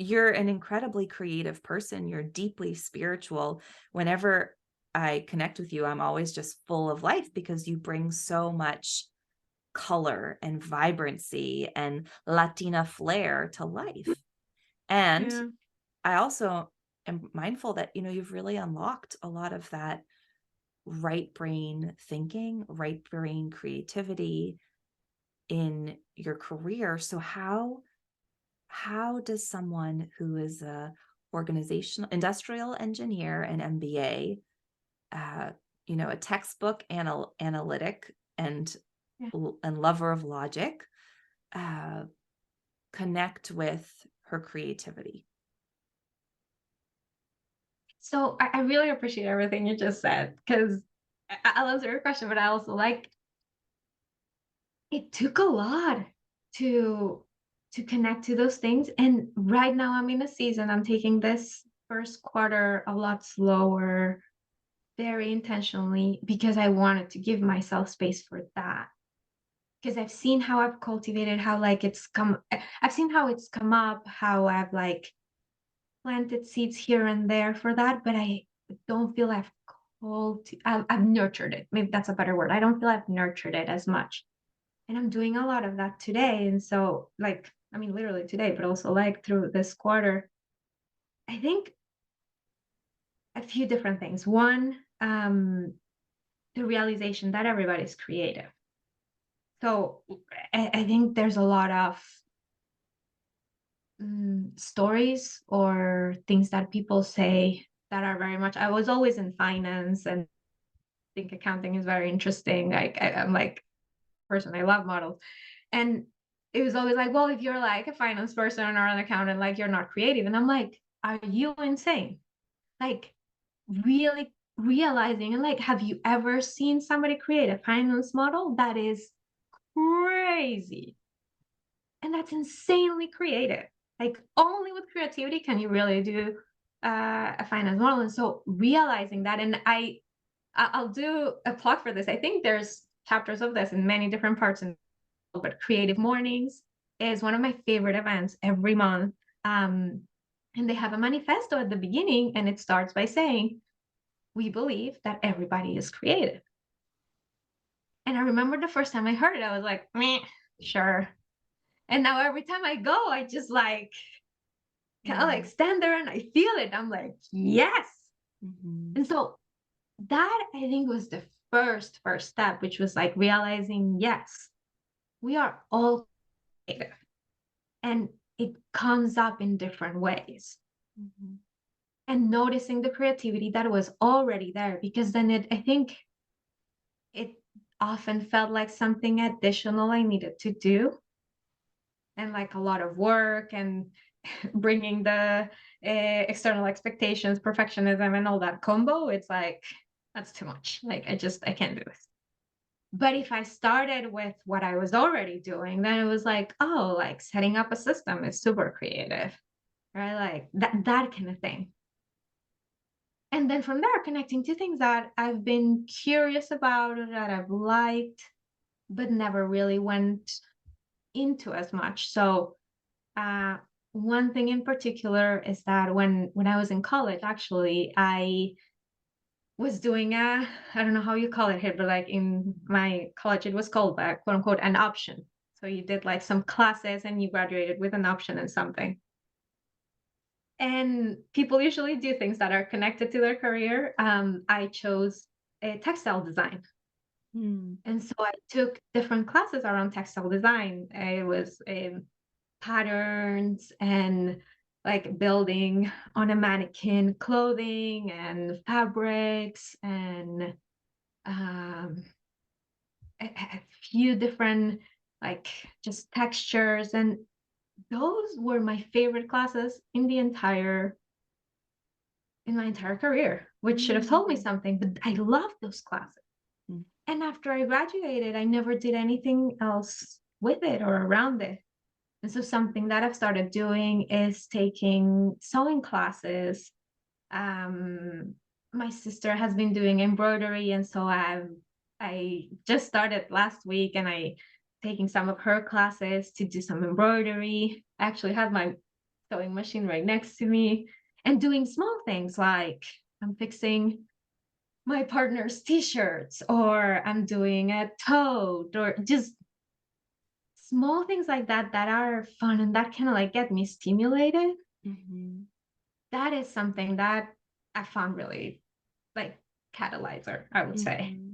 you're an incredibly creative person. You're deeply spiritual. Whenever I connect with you, I'm always just full of life because you bring so much color and vibrancy and Latina flair to life. And Yeah. I also am mindful that, you've really unlocked a lot of that right brain thinking, right brain creativity in your career. So how does someone who is a organizational industrial engineer and MBA, uh, a textbook analytic and Yeah. and lover of logic, uh, connect with her creativity? So I really appreciate everything you just said because I love your question, but I also like it took a lot to connect to those things. And right now I'm in a season, I'm taking this first quarter a lot slower, very intentionally, because I wanted to give myself space for that. Because I've seen how I've cultivated, how like I've seen how it's come up, how I've like planted seeds here and there for that, but I don't feel I've nurtured it. Maybe that's a better word. I don't feel I've nurtured it as much. And I'm doing a lot of that today. And so, like, I mean, literally today, but also like through this quarter, I think a few different things. One, the realization that everybody's creative. So I think there's a lot of stories or things that people say that are very much. I was always in finance and think accounting is very interesting. I'm like person, I love models. And it was always like, well, if you're like a finance person or an accountant, like you're not creative. And I'm like, are you insane? Like really realizing and like, have you ever seen somebody create a finance model that is crazy? And that's insanely creative. Like only with creativity can you really do a finance model. And so realizing that, and I'll do a plug for this. I think there's chapters of this in many different parts, but Creative Mornings is one of my favorite events every month. And they have a manifesto at the beginning, and it starts by saying, we believe that everybody is creative. And I remember the first time I heard it, I was like, meh, sure. And now every time I go, I just like kind of like stand there and I feel it. I'm like, yes. Mm-hmm. And so that I think was the first step, which was like realizing, yes, we are all creative and it comes up in different ways. Mm-hmm. And noticing the creativity that was already there, because then I think it often felt like something additional I needed to do and like a lot of work and bringing the external expectations, perfectionism, and all that combo. It's like, that's too much. Like, I can't do this. But if I started with what I was already doing, then it was like, oh, like setting up a system is super creative, right? Like that kind of thing. And then from there, connecting to things that I've been curious about or that I've liked, but never really went into as much. So uh, one thing in particular is that when I was in college, actually, I was doing I don't know how you call it here, but like in my college, it was called quote unquote an option. So you did like some classes and you graduated with an option in something. And people usually do things that are connected to their career. I chose a textile design. Mm-hmm. And so I took different classes around textile design. It was patterns and like building on a mannequin clothing and fabrics and um, a few different like just textures. And those were my favorite classes in my entire career, which should have told me something, but I loved those classes. And after I graduated, I never did anything else with it or around it. And so something that I've started doing is taking sewing classes. Um, my sister has been doing embroidery, and so I just started last week, and I taking some of her classes to do some embroidery. I actually have my sewing machine right next to me, and doing small things like I'm fixing my partner's t-shirts, or I'm doing a tote, or just small things like that that are fun and that kind of like get me stimulated. Mm-hmm. That is something that I found really like catalyzer, I would say. Mm-hmm.